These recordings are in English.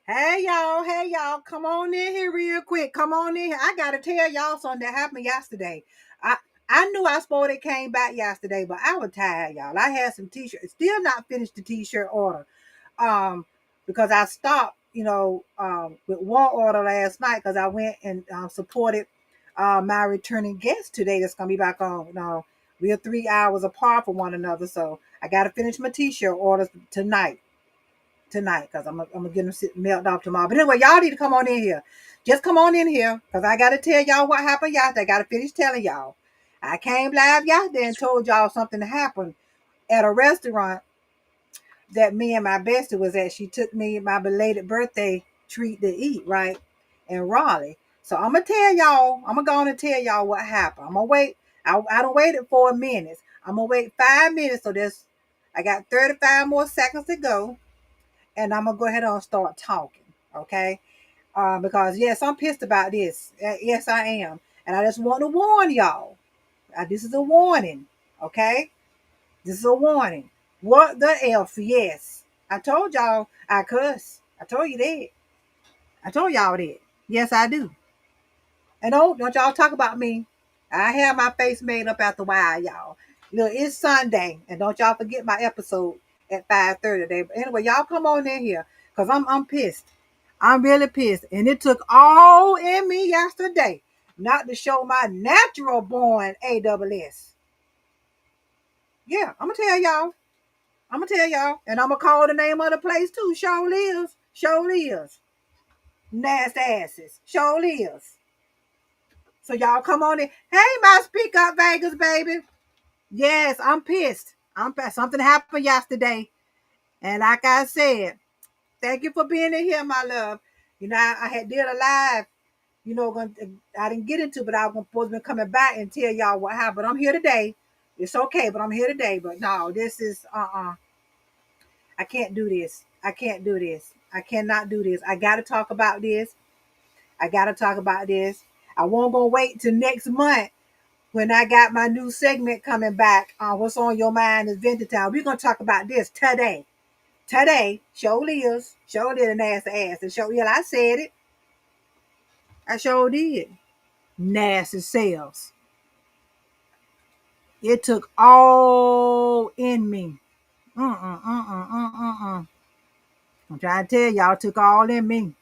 Hey y'all, come on in here real quick. Come on in here. I gotta tell y'all something that happened yesterday. I I knew I supposed it came back yesterday, but I was tired, y'all. I had some t-shirts, still not finished the t-shirt order. Um, because I stopped, with one order last night because I went and supported my returning guest today that's gonna be back on. We are 3 hours apart from one another, so I gotta finish my t-shirt orders tonight because I'm gonna get them mailed off tomorrow. But anyway, y'all need to come on in here. Just come on in here because I gotta tell y'all what happened yesterday. I gotta finish telling y'all. I came live yesterday and told y'all something happened at a restaurant that me and my bestie was at. She took me my belated birthday treat to eat, right? In Raleigh. So I'm gonna tell y'all, I'm gonna go on and tell y'all what happened. I'm gonna wait. I don't waited 4 minutes. I'm gonna wait 5 minutes. So I got 35 more seconds to go and I'm gonna go ahead and start talking, okay? Because yes, I'm pissed about this. Yes, I am, and I just want to warn y'all. This is a warning, okay? This is a warning. What the f? Yes, I told y'all I cuss. I told you that. I told y'all that. Yes, I do. And don't y'all talk about me. I have my face made up after a while, y'all. Look, it's Sunday, and don't y'all forget my episode at 5:30 today. But anyway, y'all come on in here, cause I'm pissed. I'm really pissed, and it took all in me yesterday not to show my natural born AWS. Yeah, I'm gonna tell y'all. I'm gonna tell y'all, and I'm gonna call the name of the place too. Show lives, show lives. Nasty asses, show lives. So y'all come on in. Hey, my Speak Up Vegas, baby. Yes, I'm pissed. I'm pissed. Something happened yesterday. And like I said, thank you for being in here, my love. I had did a live, I didn't get into, but I was supposed to be coming back and tell y'all what happened. But I'm here today. It's okay, but I'm here today. But no, this is I can't do this. I can't do this. I cannot do this. I gotta talk about this. I gotta talk about this. I won't go wait till next month when I got my new segment coming back on What's on Your Mind is Vintage Time. We're going to talk about this today. Today, show Leah's, show did a nasty ass. And show, yeah, I said it. I sure did. Nasty sales. It took all in me. I'm trying to tell y'all, it took all in me.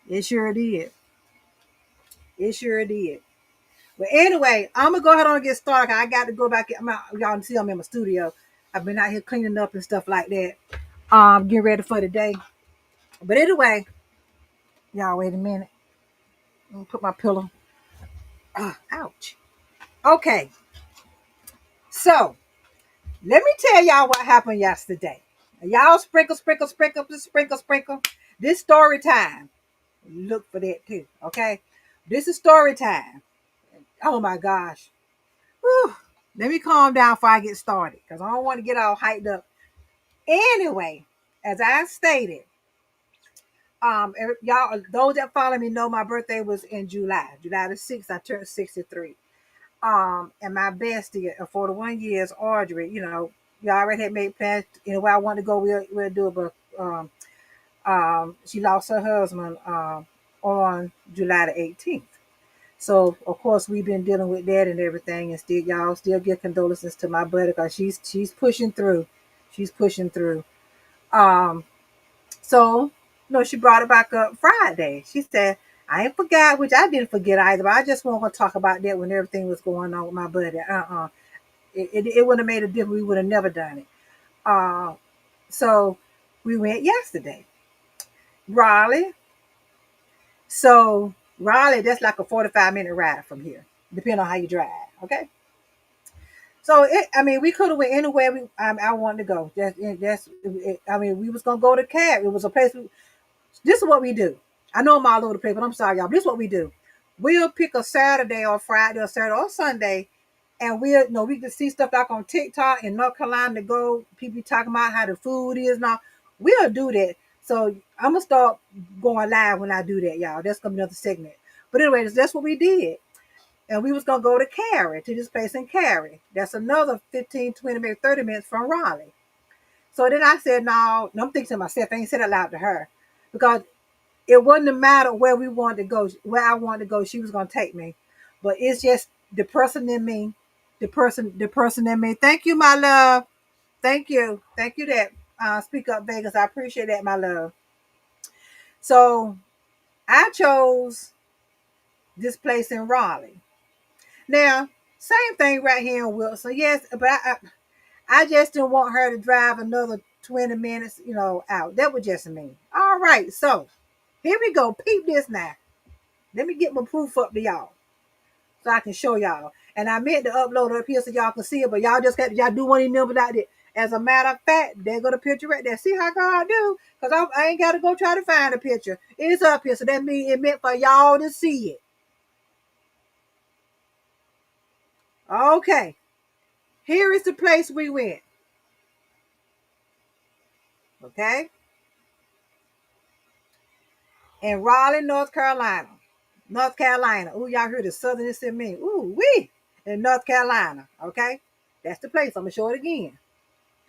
It sure did. It sure did. But anyway, I'm gonna go ahead and get started. I got to go back. Y'all see I'm in my studio. I've been out here cleaning up and stuff like that. Getting ready for the day. But anyway, y'all wait a minute. Let me put my pillow. Ouch. Okay, so let me tell y'all what happened yesterday. Y'all sprinkle. This story time. Look for that too. Okay, this is story time. Oh my gosh. Whew. Let me calm down before I get started because I don't want to get all hyped up. Anyway, as I stated, y'all, those that follow me know my birthday was in July. July the 6th, I turned 63. And my bestie of 41 years, Audrey, we already had made plans, where I wanted to go, we'll do it, but she lost her husband on July the 18th. So of course we've been dealing with that and everything, and still y'all still give condolences to my buddy because she's pushing through. She's pushing through. Um, So, she brought it back up Friday. She said, I ain't forgot, which I didn't forget either, but I just want to talk about that when everything was going on with my buddy. It wouldn't have made a difference. We would have never done it. Uh, so we went yesterday. Raleigh. So Raleigh, that's like a 45-minute ride from here, depending on how you drive. Okay. So we could have went anywhere I wanted to go. We was gonna go to Cab. It was a place. This is what we do. I know I'm all over the place, but I'm sorry, y'all. This is what we do. We'll pick a Saturday or Friday or Saturday or Sunday, and we can see stuff like on TikTok in North Carolina to go. People talking about how the food is now. We'll do that. So I'm gonna start going live when I do that, y'all. That's gonna be another segment. But anyways, that's what we did. And we was gonna go to Cary, to this place in Cary. That's another 15, 20, maybe 30 minutes from Raleigh. So then I said, no, I'm thinking to myself, I ain't said it loud to her because it wouldn't have mattered where we wanted to go, where I wanted to go. She was going to take me, but it's just the person in me, the person in me. Thank you, my love. Thank you. Thank you that Speak Up Vegas. I appreciate that, my love. So I chose this place in Raleigh. Now, same thing right here in Wilson. Yes, but I just didn't want her to drive another 20 minutes, out. That was just me. All right, so here we go. Peep this now. Let me get my proof up to y'all so I can show y'all. And I meant to upload it up here so y'all can see it, but y'all do one of them without it. As a matter of fact, there go the picture right there. See how God do? Because I ain't got to go try to find a picture. It's up here, so that means it meant for y'all to see it. Okay, here is the place we went. Okay, in Raleigh, North Carolina. North Carolina. Ooh, y'all heard the southernness in me. Ooh, wee. In North Carolina. Okay, that's the place. I'm gonna show it again.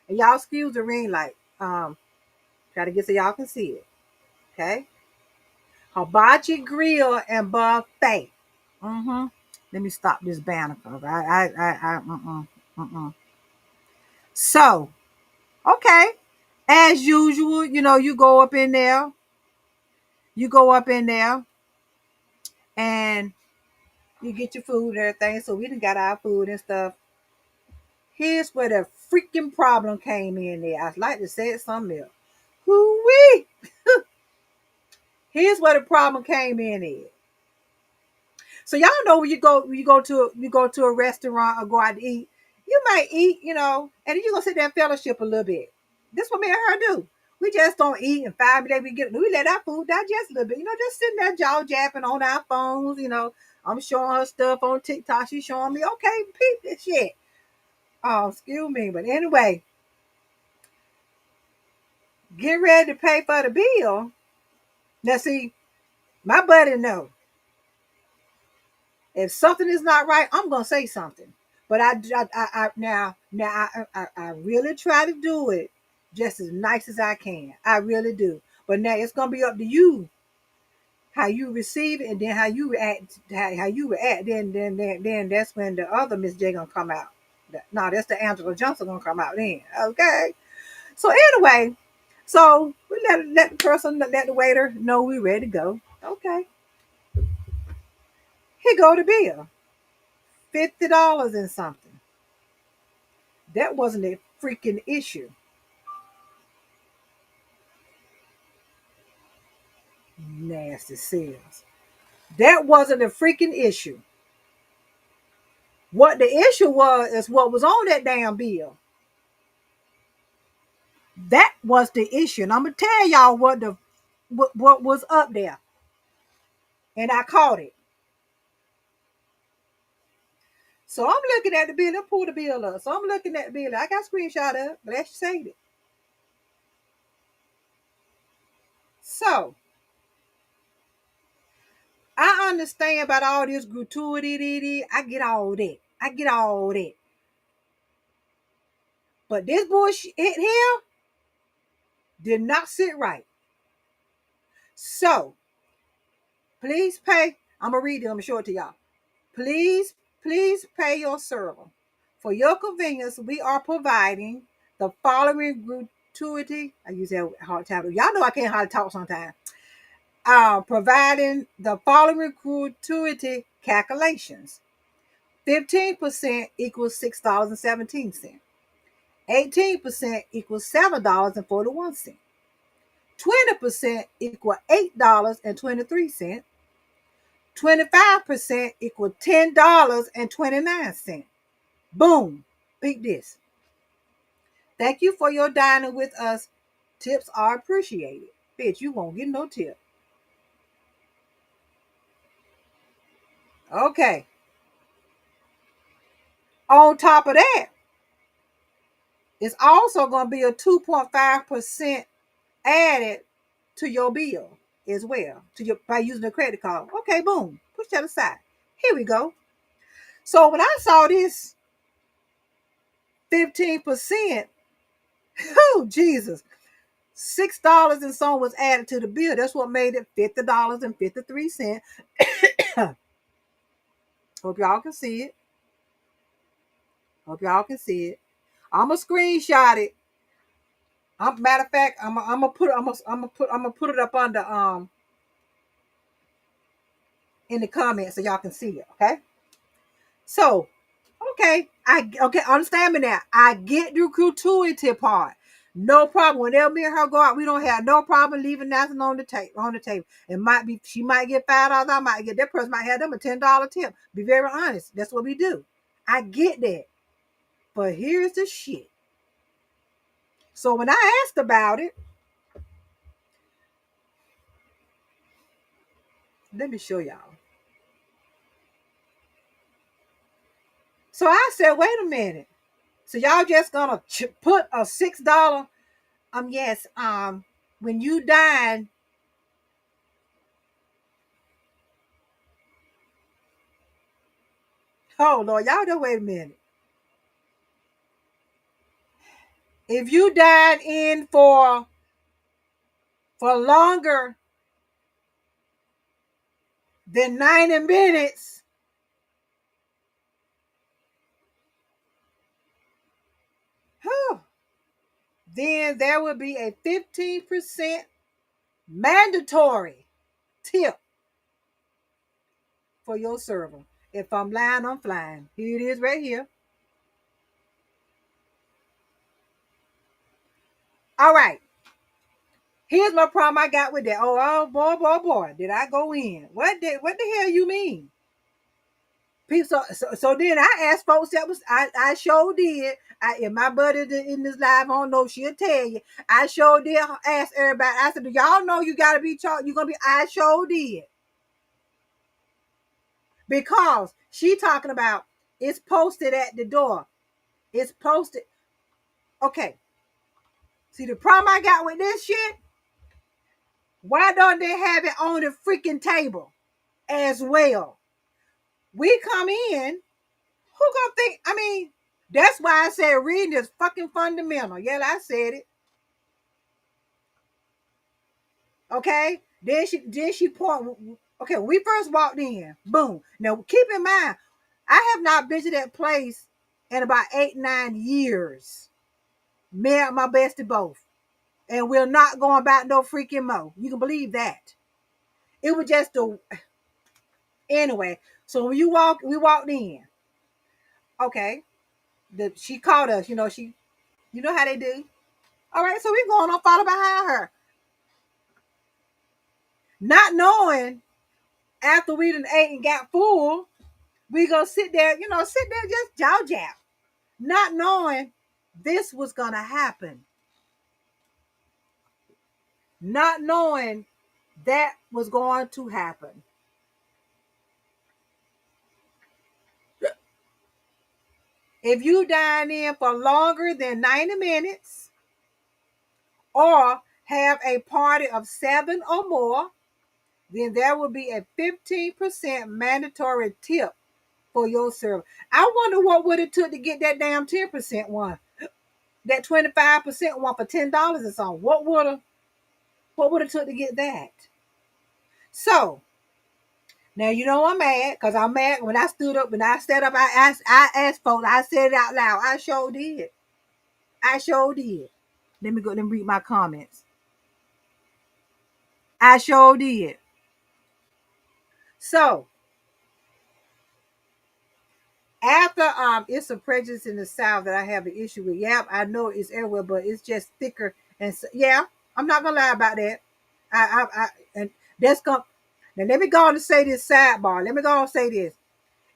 And y'all excuse the ring light. Try to get so y'all can see it. Okay. Hibachi Grill and Buffet. Mm-hmm. Let me stop this banner because So, okay. As usual, you go up in there. You go up in there and you get your food and everything. So we done got our food and stuff. Here's where the freaking problem came in there. I'd like to say it something else. Hoo-wee! Here's where the problem came in there. So y'all know when you go to a restaurant or go out to eat, you might eat, and then you gonna sit there and fellowship a little bit. This what me and her do. We just don't eat and 5 minutes we let our food digest a little bit, just sitting there jaw japping on our phones. I'm showing her stuff on TikTok. She's showing me, okay, peep this shit. Oh, excuse me. But anyway, get ready to pay for the bill. Now see, my buddy know. If something is not right, I'm gonna say something. But I really try to do it just as nice as I can. I really do. But now it's gonna be up to you how you receive it and then how you react. How you react. Then that's when the other Miss J gonna come out. No, that's the Angela Johnson gonna come out then. Okay. So anyway, so we let the waiter know we ready to go. Okay. Here go the bill. $50 and something. That wasn't a freaking issue. Nasty sales. That wasn't a freaking issue. What the issue was is what was on that damn bill. That was the issue. And I'm gonna tell y'all what was up there. And I caught it. So I'm looking at the bill. I pulled the bill up. So I'm looking at the bill. I got a screenshot of it, but let's say it. So I understand about all this gratuity. I get all that. I get all that. But this bullshit here did not sit right. So please pay. I'm gonna read it. I'm gonna show it to y'all. Please pay your server. For your convenience, we are providing the following gratuity. I use that hard time. Y'all know I can't hardly talk sometimes. Providing the following gratuity calculations. 15% equals $6.17. 18% equals $7.41. 20% equals $8.23. 25% equals $10.29. Boom. Beat this. Thank you for your dining with us. Tips are appreciated. Bitch, you won't get no tip. Okay. On top of that, it's also going to be a 2.5% added to your bill as well by using a credit card. Okay, boom. Push that aside. Here we go. So when I saw this 15%, Oh, Jesus. $6 and some was added to the bill. That's what made it $50.53. Hope y'all can see it. Hope y'all can see it. I'm gonna screenshot it. Matter of fact, I'm gonna put it up under in the comments so y'all can see it. Okay. So, okay, understand me now. I get the gratuity part. No problem. Whenever me and her go out, we don't have no problem leaving nothing on the table. It might be she might get $5. I might get that person might have them a $10 tip. Be very honest. That's what we do. I get that. But here's the shit. So when I asked about it, let me show y'all. So I said, wait a minute. So y'all just gonna put a $6, yes, when you dine. Oh Lord, y'all just wait a minute. If you dine in for longer than 90 minutes, then there will be a 15% mandatory tip for your server. If I'm lying, I'm flying. Here it is right here. All right. Here's my problem I got with that. Oh boy, did I go in? What the hell you mean? People, so then I asked folks that was I sure did. If my buddy in this live, I don't know, she'll tell you. I sure did ask everybody. I said, do y'all know you gotta be charged? You're gonna be. I sure did, because she talking about it's posted at the door. It's posted. Okay. See the problem I got with this shit? Why don't they have it on the freaking table as well? We come in. Who gonna think? I mean, that's why I said reading is fucking fundamental. Yeah, I said it. Okay. Then she point. Okay, when we first walked in, boom. Now keep in mind, I have not been to that place in about 8-9 years. Me and my bestie both, and we're not going back no freaking mo. You can believe that. It was just a anyway. So when we walked in. Okay, she called us. You know how they do. All right, so we going on follow behind her, not knowing after we done ate and got full, we gonna sit there, just jaw jab, not knowing this was gonna happen, not knowing that was going to happen. If you dine in for longer than 90 minutes or have a party of 7 or more, then there will be a 15% mandatory tip for your server. I wonder what would it took to get that damn 10% one, that 25% one for $10 or something. What would it took to get that? So now you know I'm mad, because I'm mad when I stood up and I sat up. I asked folks. I said it out loud. I sure did. I sure did. Let me go and read my comments. I sure did. So after it's a prejudice in the South that I have an issue with. Yeah, I know it's everywhere, but it's just thicker. And so, yeah, I'm not gonna lie about that. And that's gonna. Now let me go on and say this sidebar. Let me go on and say this.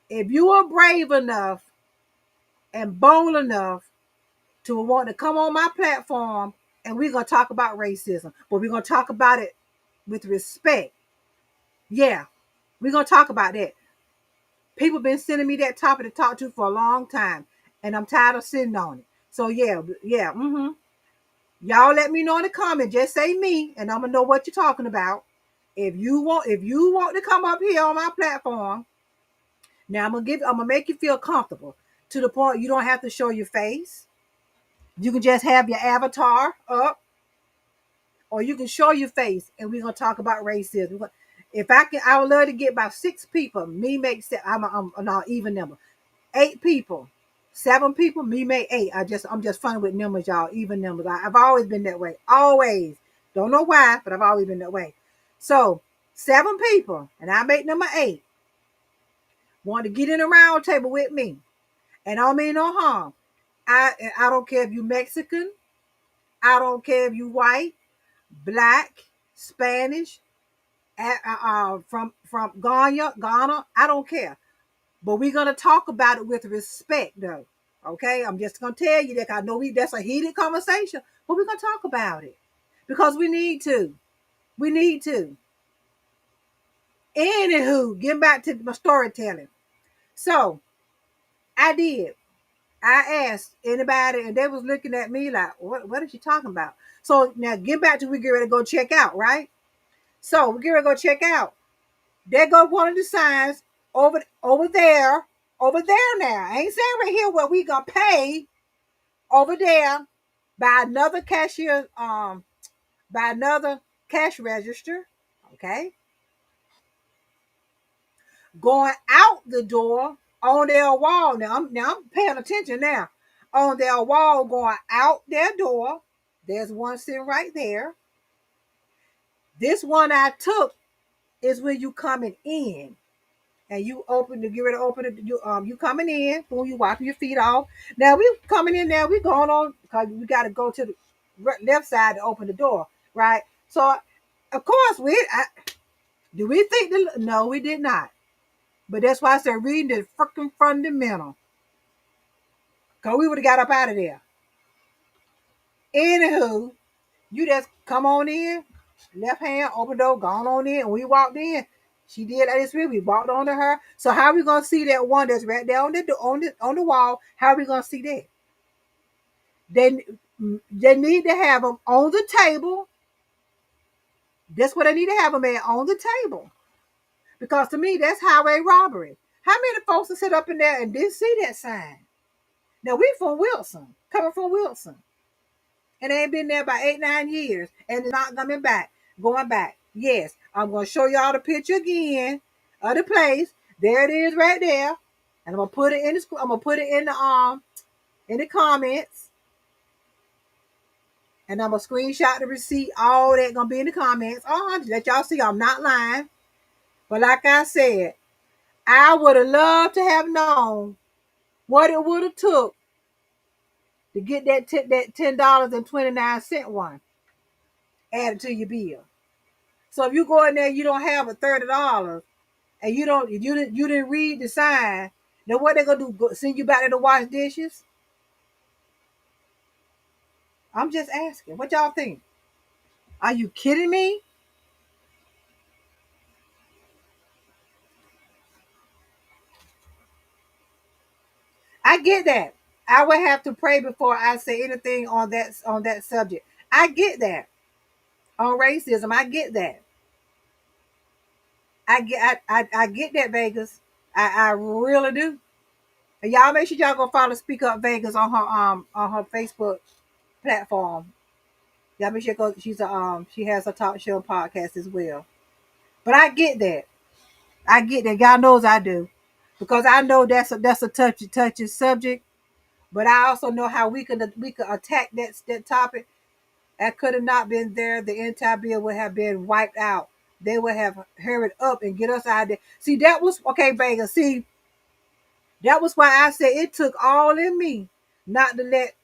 If you are brave enough and bold enough to want to come on my platform, and we're gonna talk about racism, but we're gonna talk about it with respect. Yeah, we're gonna talk about that. People been sending me that topic to talk to for a long time, and I'm tired of sitting on it. So yeah. Y'all let me know in the comment. Just say me, and I'm gonna know what you're talking about. If you want to come up here on my platform, now I'm gonna make you feel comfortable to the point you don't have to show your face. You can just have your avatar up, or you can show your face, and we're gonna talk about racism. If I can, I would love to get about 6 people. Me make seven. I'm not even number. 8 people, 7 people. Me make 8. I'm just fun with numbers, y'all. Even numbers. I've always been that way. Always. Don't know why, but I've always been that way. So 7 people, and I make number 8. Want to get in a round table with me, and I don't mean no harm. I don't care if you Mexican. I don't care if you white, black, Spanish, from Ghana. I don't care. But we're gonna talk about it with respect, though. Okay, I'm just gonna tell you that I know that's a heated conversation, but we're gonna talk about it because we need to. We need to. Anywho, getting back to my storytelling. So I did. I asked anybody, and they was looking at me like, "What is she talking about?" So now get back to we get ready to go check out, right? So we get ready to go check out. There go one of the signs over there, over there. Now I ain't saying right here where we gonna pay over there by another cashier, by another cash register. Okay, going out the door on their wall. Now I'm paying attention now. On their wall, going out their door. There's one sitting right there. This one I took is when you coming in. And you open to get ready to open it. You coming in, boom, you wiping your feet off. Now we coming in there, we going on because we got to go to the left side to open the door, right? So of course do we think no, we did not. But that's why I said reading the freaking fundamental. Cause we would have got up out of there. Anywho, you just come on in, left hand, open door, gone on in, and we walked in. She did like this. We walked on to her. So how are we gonna see that one that's right there on the wall? How are we gonna see that? They they need to have them on the table. That's what they need to have them at, on the table. Because to me, that's highway robbery. How many folks will sit up in there and didn't see that sign? Now we from Wilson, coming from Wilson, and they ain't been there by 8, 9 years, and they're not coming back, going back. Yes, I'm gonna show y'all the picture again of the place. There it is, right there, and I'm gonna put it in the. I'm gonna put it in the comments, and I'm gonna screenshot the receipt. All that gonna be in the comments. Let y'all see I'm not lying. But like I said, I would have loved to have known what it would have took to get that $10.29 one added to your bill. So if you go in there, you don't have a $30, and you didn't read the sign. Then what they gonna do? Send you back there to wash dishes? I'm just asking. What y'all think? Are you kidding me? I get that. I would have to pray before I say anything on that subject. I get that. On racism, I get that. I get that, Vegas. I really do. And y'all make sure y'all go follow Speak Up Vegas on her Facebook platform. Y'all make sure go. She has a talk show podcast as well. But I get that. I get that. God knows I do, because I know that's a touchy subject. But I also know how we could attack that topic. That could have not been there. The entire bill would have been wiped out. They would have hurried up and get us out of there. See, that was okay, Vegas. See, that was why I said it took all in me not to let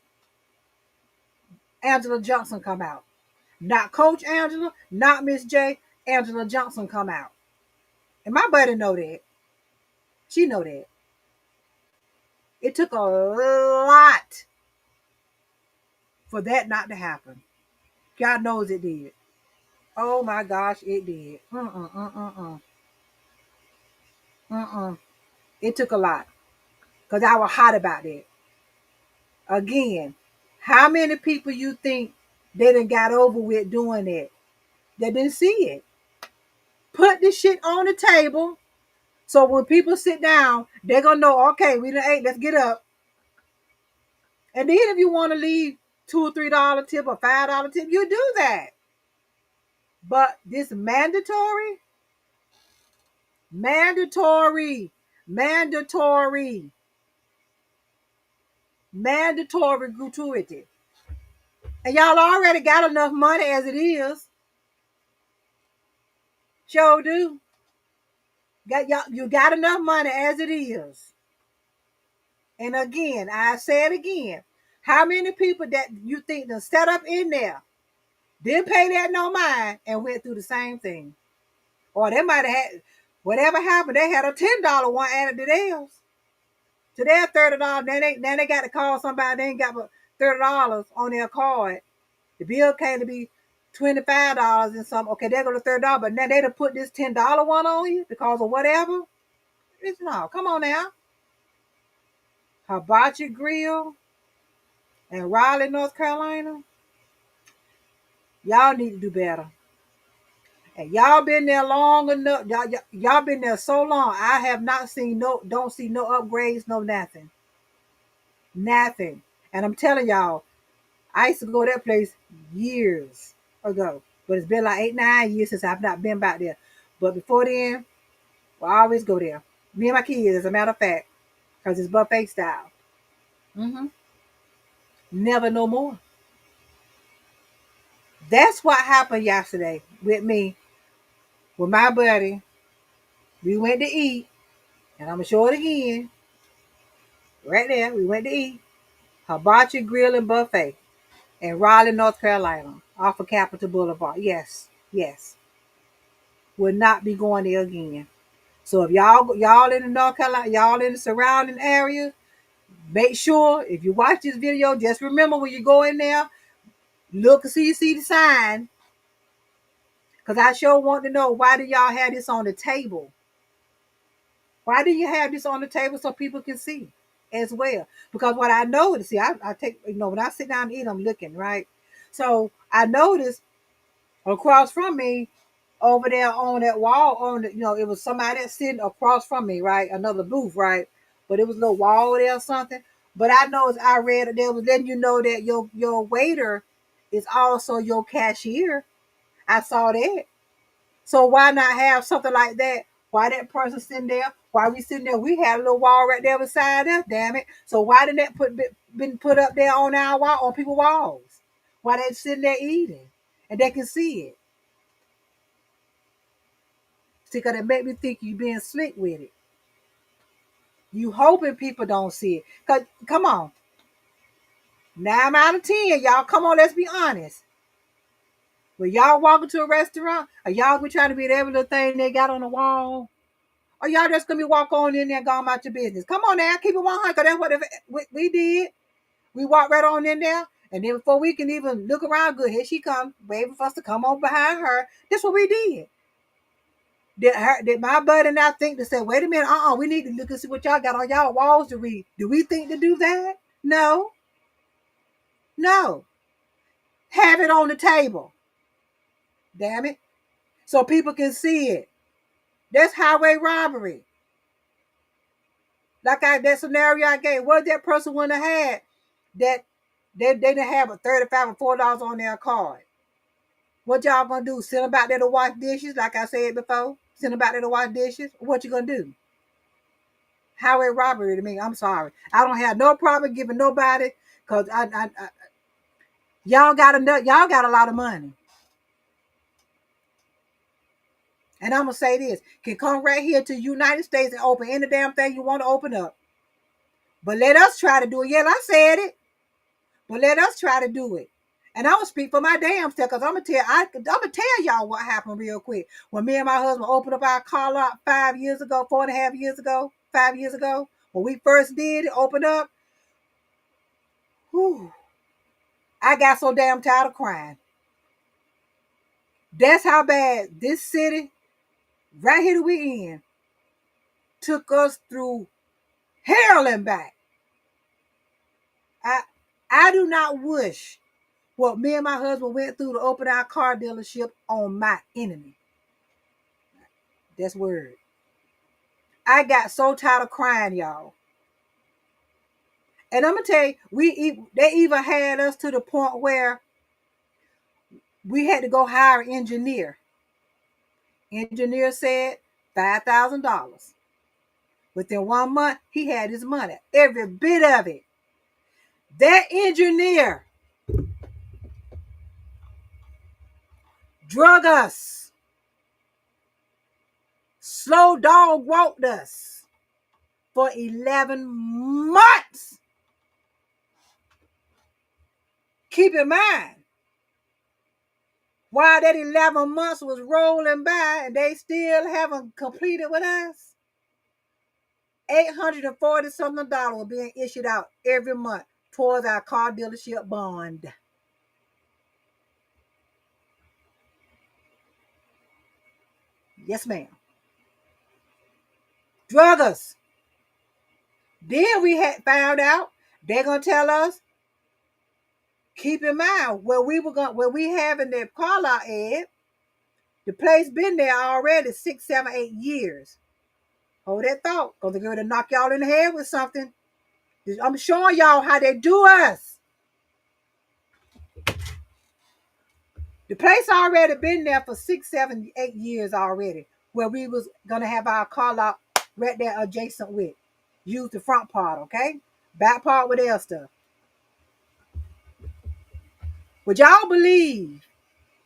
Angela Johnson come out. Not Coach Angela, not Miss J. Angela Johnson come out. And my buddy know that. She know that. It took a lot for that not to happen. God knows it did. Oh my gosh, it did. Mm-mm. It took a lot. Because I was hot about it. Again, how many people you think they done got over with doing that? They didn't see it. Put this shit on the table. So when people sit down, they're gonna know, okay, we done ate, let's get up. And then if you want to leave $2 or $3 tip or $5 tip, you do that. But this mandatory, mandatory, mandatory, mandatory gratuity. And y'all already got enough money as it is. Sure do. Got y'all, you got enough money as it is. And again, I say it again. How many people that you think that set up in there didn't pay that no mind and went through the same thing? Or they might have had whatever happened, they had a $10 one added to theirs. To their $30. Then they got to call somebody, they ain't got but $30 on their card. The bill came to be $25 and something. Okay, there go the $30, but now they done put this $10 one on you because of whatever. It's no, come on now. Hibachi Grill in Raleigh, North Carolina. Y'all need to do better. And y'all been there long enough. Y'all been there so long. I have not seen don't see no upgrades, no nothing. Nothing. And I'm telling y'all, I used to go to that place years ago. But it's been like 8, 9 years since I've not been back there. But before then, I always go there. Me and my kids, as a matter of fact, because it's buffet style. Mm-hmm. Never no more. That's what happened yesterday with me, with my buddy. We went to eat, and I'm going to show it again. Right there, we went to eat. Hibachi Grill and Buffet in Raleigh, North Carolina, off of Capitol Boulevard. Yes, yes. Will not be going there again. So if y'all in the North Carolina, y'all in the surrounding area, make sure if you watch this video, just remember when you go in there, look and see the sign. Because I sure want to know, why do y'all have this on the table? Why do you have this on the table so people can see as well? Because what I noticed, see, I take, when I sit down and eat, I'm looking, right? So I noticed across from me, over there on that wall, it was somebody that's sitting across from me, right? Another booth, right? But it was a little wall there or something. But I noticed, I read that they was letting you know that your waiter is also your cashier. I saw that. So why not have something like that? Why that person sitting there? Why we sitting there? We had a little wall right there beside us, damn it. So why didn't that been put up there on our wall, on people's walls? Why they sitting there eating and they can see it? See, because it made me think you being slick with it. You hoping people don't see it. Because, come on. 9 out of 10, y'all. Come on, let's be honest. When y'all walk into a restaurant, or y'all be trying to be every little thing they got on the wall, or y'all just gonna be walk on in there and go about your business. Come on now, keep it 100. That's what we did. We walked right on in there, and then before we can even look around, good, here she comes, waiting for us to come on behind her. That's what we did. Did my buddy and I think to say, wait a minute, we need to look and see what y'all got on y'all walls to read? Do we think to do that? No, no. Have it on the table. Damn it. So people can see it. That's highway robbery. Like that scenario I gave, what if that person wouldn't have had that they didn't have a $35 or $40 on their card? What y'all gonna do? Send them back there to wash dishes, like I said before? Send them back there to wash dishes? What you gonna do? Highway robbery to me. I'm sorry. I don't have no problem giving nobody, because y'all got enough. Y'all got a lot of money. And I'm gonna say this: can come right here to the United States and open any damn thing you want to open up. But let us try to do it. Yeah, I said it. But let us try to do it. And I'm gonna speak for my damn self, because I'm gonna tell y'all what happened real quick. When me and my husband opened up our car lot 5 years ago, 4.5 years ago, 5 years ago, when we first did it, opened up, whew, I got so damn tired of crying. That's how bad this city, right here that we in, took us through hell and back. I do not wish what me and my husband went through to open our car dealership on my enemy. That's word. I got so tired of crying, y'all. And I'm gonna tell you, they even had us to the point where we had to go hire an engineer. Engineer said $5,000. Within 1 month, he had his money, every bit of it. That engineer drug us, slow dog walked us for 11 months. Keep in mind, while that 11 months was rolling by and they still haven't completed with us, $840 something were being issued out every month towards our car dealership bond. Yes, ma'am. Drug us. Then we had found out they're gonna tell us, keep in mind where we having the car lot at, the place been there already 6, 7, 8 years. Hold that thought, because they're going to knock y'all in the head with something. I'm showing y'all how they do us. The place already been there for 6, 7, 8 years already, where we was gonna have our car lot right there adjacent with. Use the front part, okay? Back part with their stuff. Would y'all believe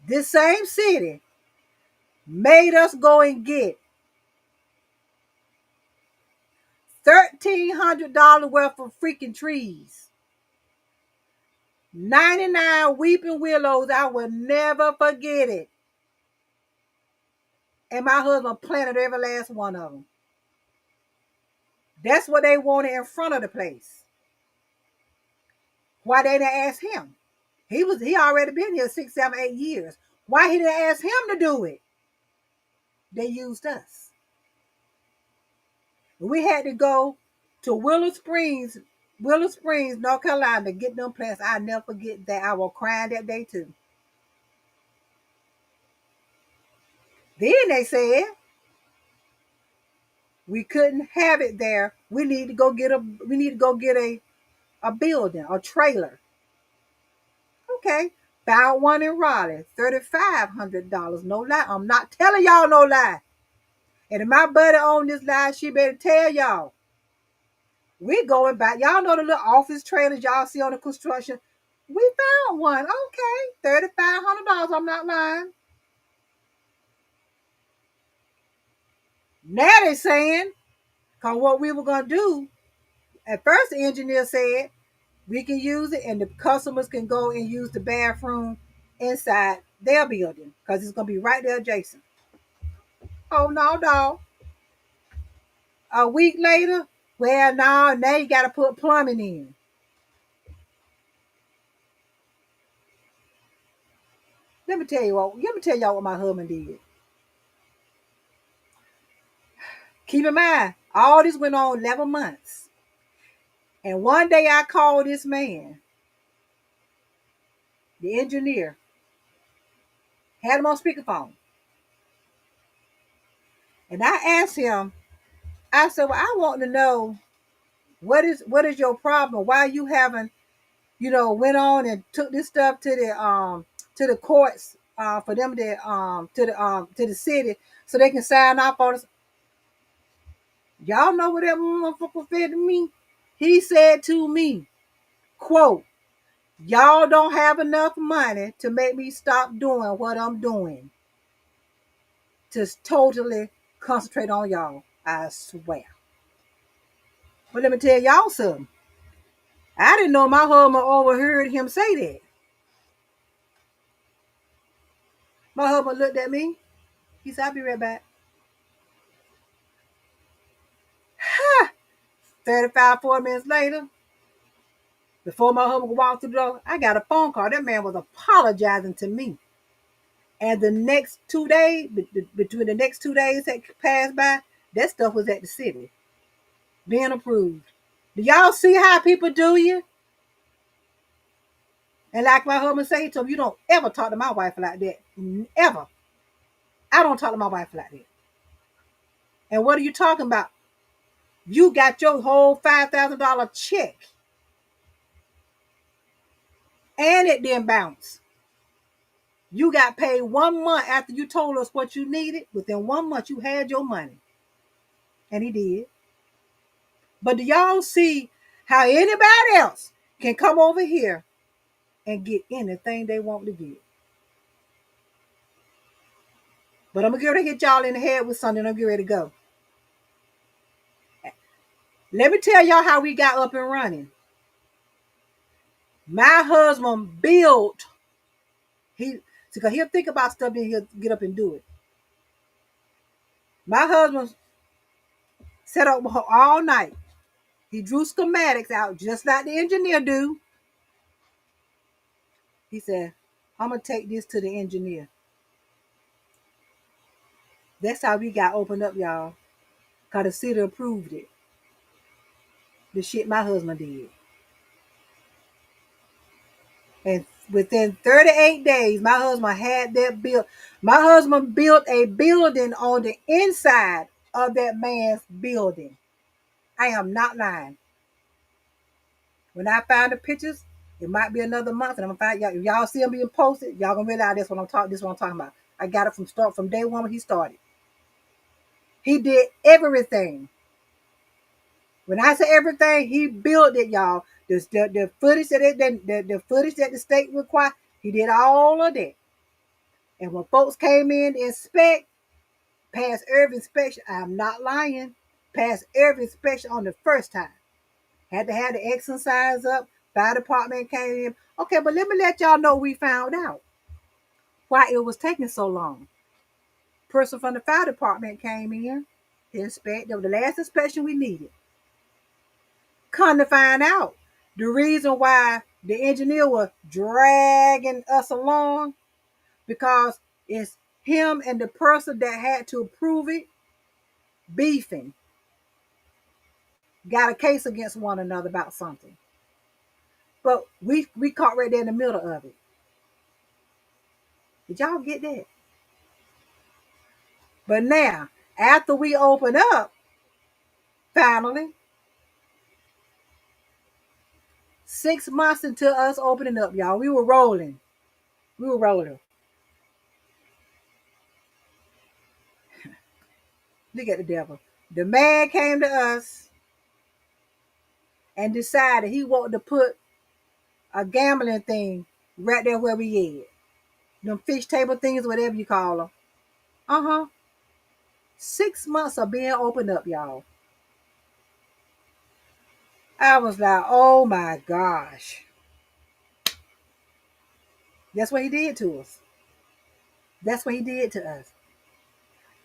this same city made us go and get $1,300 worth of freaking trees? 99 weeping willows. I will never forget it. And my husband planted every last one of them. That's what they wanted in front of the place. Why they didn't ask him? He already been here 6, 7, 8 years. Why he didn't ask him to do it? They used us. We had to go to Willow Springs, North Carolina, to get them plants. I'll never forget that. I was crying that day too. Then they said we couldn't have it there. We need to go get a building, a trailer. Okay. Found one in Raleigh, $3,500. No lie. I'm not telling y'all no lie. And if my buddy on this line, she better tell y'all. We going back. Y'all know the little office trailers y'all see on the construction. We found one. Okay. $3,500. I'm not lying. Now they saying, because what we were going to do, at first the engineer said, we can use it and the customers can go and use the bathroom inside their building because it's going to be right there adjacent. Oh, no, dog. A week later, well, now you got to put plumbing in. Let me tell y'all what my husband did. Keep in mind, all this went on 11 months. And one day I called this man, the engineer, had him on speakerphone. And I asked him, I said, well, I want to know what is your problem? Why you haven't, went on and took this stuff to the courts for them to the city so they can sign off on it. Y'all know what that motherfucker said to me? He said to me, quote, y'all don't have enough money to make me stop doing what I'm doing. To totally concentrate on y'all. I swear. But let me tell y'all something. I didn't know my husband overheard him say that. My husband looked at me. He said, I'll be right back. 35, 40 minutes later, before my husband walked through the door, I got a phone call. That man was apologizing to me. And the next 2 days, between the next 2 days that passed by, that stuff was at the city, being approved. Do y'all see how people do you? And like my husband said to him, you don't ever talk to my wife like that. Ever. I don't talk to my wife like that. And what are you talking about? You got your whole $5,000 check and it didn't bounce. You got paid 1 month after you told us what you needed. Within 1 month, you had your money. And he did. But do y'all see how anybody else can come over here and get anything they want to get? But I'm going to get ready to hit y'all in the head with something. I'm getting ready to go. Let me tell y'all how we got up and running. My husband built, because he'll think about stuff and he'll get up and do it. My husband set up all night. He drew schematics out just like the engineer do. He said, I'm going to take this to the engineer. That's how we got opened up, y'all. Because the city approved it. The shit my husband did. And within 38 days, my husband had that built. My husband built a building on the inside of that man's building. I am not lying. When I find the pictures, it might be another month, and I'm gonna find y'all. If y'all see them being posted, y'all gonna realize this what I'm talking. This is what I'm talking about. I got it from day one when he started. He did everything. When I say everything, he built it, y'all. The footage the footage that the state required, he did all of that. And when folks came in to inspect, passed every inspection. I'm not lying. Passed every inspection on the first time. Had to have the exercise up. Fire department came in. Okay, but let me let y'all know we found out why it was taking so long. Person from the fire department came in to inspect. That was the last inspection we needed. Come to find out, the reason why the engineer was dragging us along because it's him and the person that had to approve it beefing. Got a case against one another about something. But we caught right there in the middle of it. Did y'all get that? But now, after we open up, finally, 6 months into us opening up, y'all, we were rolling. We were rolling. Look at the devil. The man came to us and decided he wanted to put a gambling thing right there where we at. Them fish table things, whatever you call them. Uh-huh. 6 months of being opened up, y'all. I was like, oh my gosh. That's what he did to us. That's what he did to us.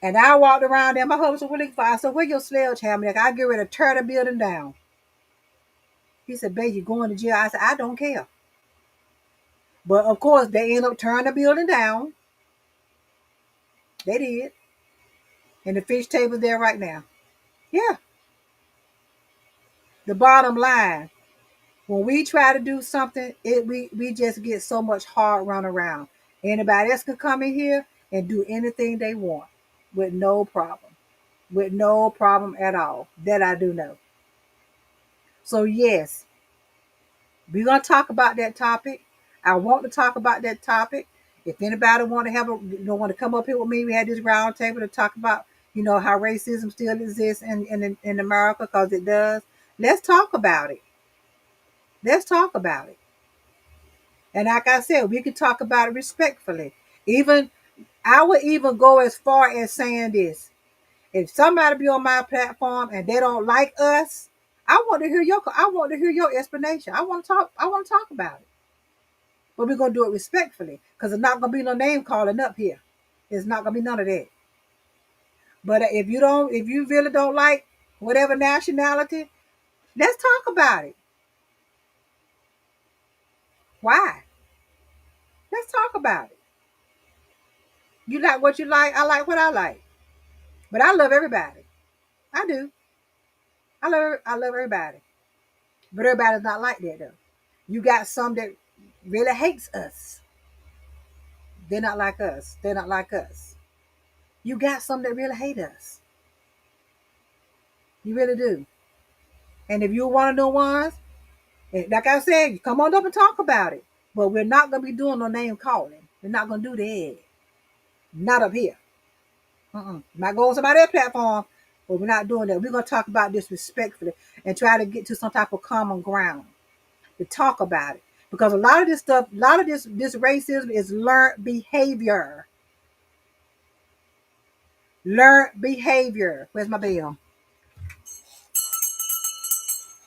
And I walked around there. My husband was really fine. I said, where your sledgehammer? Like, I get ready to tear the building down. He said, babe, you're going to jail. I said, I don't care. But of course, they end up tearing the building down. They did. And the fish table's there right now. Yeah. The bottom line, when we try to do something, we just get so much hard run around. Anybody else can come in here and do anything they want with no problem. With no problem at all. That I do know. So yes, we're gonna talk about that topic. I want to talk about that topic. If anybody want to want to come up here with me, we had this round table to talk about, how racism still exists in America, because it does. Let's talk about it. Let's talk about it. And like I said, we can talk about it respectfully. Even I would even go as far as saying this: if somebody be on my platform and they don't like us, I want to hear your explanation. I want to talk. I want to talk about it. But we're gonna do it respectfully, because it's not gonna be no name calling up here. It's not gonna be none of that. But if you really don't like whatever nationality, let's talk about it. Why? Let's talk about it. You like what you like. I like what I like. But I love everybody. I do. I love everybody. But everybody's not like that though. You got some that really hates us. They're not like us. They're not like us. You got some that really hate us. You really do. And if you're one of the ones, like I said, you come on up and talk about it. But we're not going to be doing no name calling. We're not going to do that. Not up here. Might go on somebody else's platform, but we're not doing that. We're going to talk about this respectfully and try to get to some type of common ground to talk about it. Because a lot of this stuff, a lot of this racism is learned behavior. Learned behavior. Where's my bell?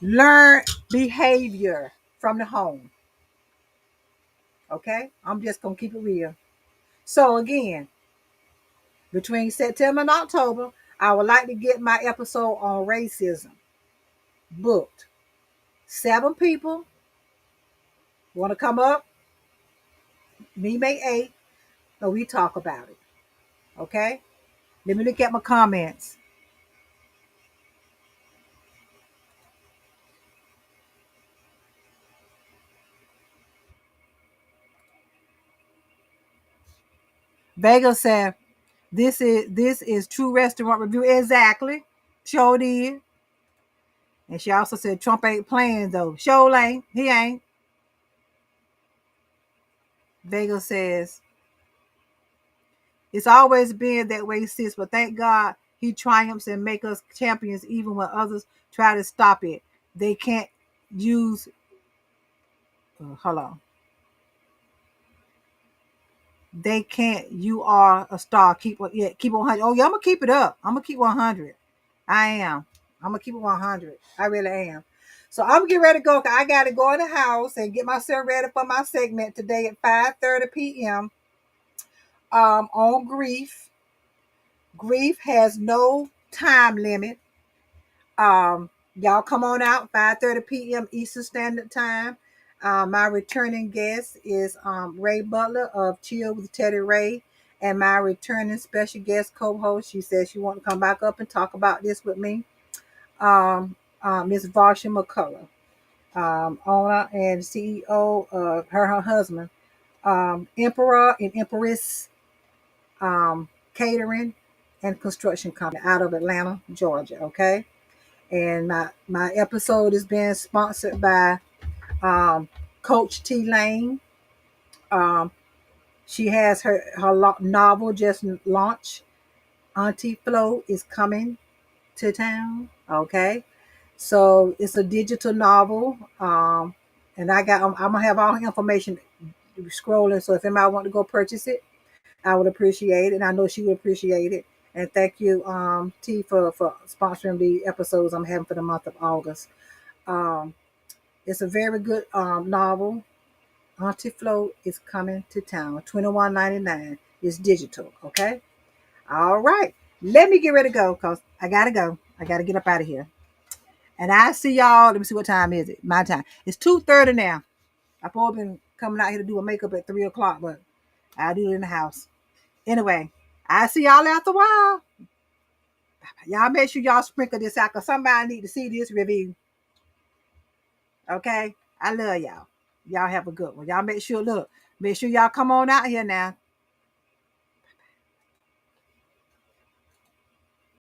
Learned behavior from the home. Okay? I'm just going to keep it real. So again, between September and October, I would like to get my episode on racism booked. 7 people want to come up. Me make 8. So we talk about it. Okay? Let me look at my comments. Vega said, this is true restaurant review. Exactly. Sure did. And she also said Trump ain't playing though. Sure ain't. He ain't. Vega says, it's always been that way, sis, but thank God he triumphs and make us champions even when others try to stop it. They can't use hold on. They can't. You are a star. Keep 100. Oh yeah, I'm gonna keep it up. I'm gonna keep 100. I am. I'm gonna keep it 100. I really am. So I'm getting ready to go. I gotta go in the house and get myself ready for my segment today at 5:30 p.m. On grief. Grief has no time limit. Y'all come on out 5:30 p.m. Eastern Standard Time. My returning guest is Ray Butler of Chill with Teddy Ray, and my returning special guest co-host. She says she want to come back up and talk about this with me. Miss Varsha McCullough, owner and CEO of her husband, Emperor and Empress Catering and Construction Company out of Atlanta, Georgia. Okay. And my episode is being sponsored by Coach T Lane. She has her novel just launched. Auntie Flo is coming to town. Okay, so it's a digital novel, and I'm gonna have all the information scrolling. So if anybody want to go purchase it, I would appreciate it, and I know she would appreciate it. And thank you, T, for sponsoring the episodes I'm having for the month of August. Um, it's a very good novel. Auntie Flo is coming to town. $21.99. It's digital. Okay. All right. Let me get ready to go because I gotta go. I gotta get up out of here. And I see y'all. Let me see what time is it. My time. It's 2:30 now. I've probably been coming out here to do a makeup at 3 o'clock, but I'll do it in the house. Anyway, I see y'all after a while. Y'all make sure y'all sprinkle this out because somebody need to see this review. Okay? I love y'all. Y'all have a good one. Y'all make sure y'all come on out here now.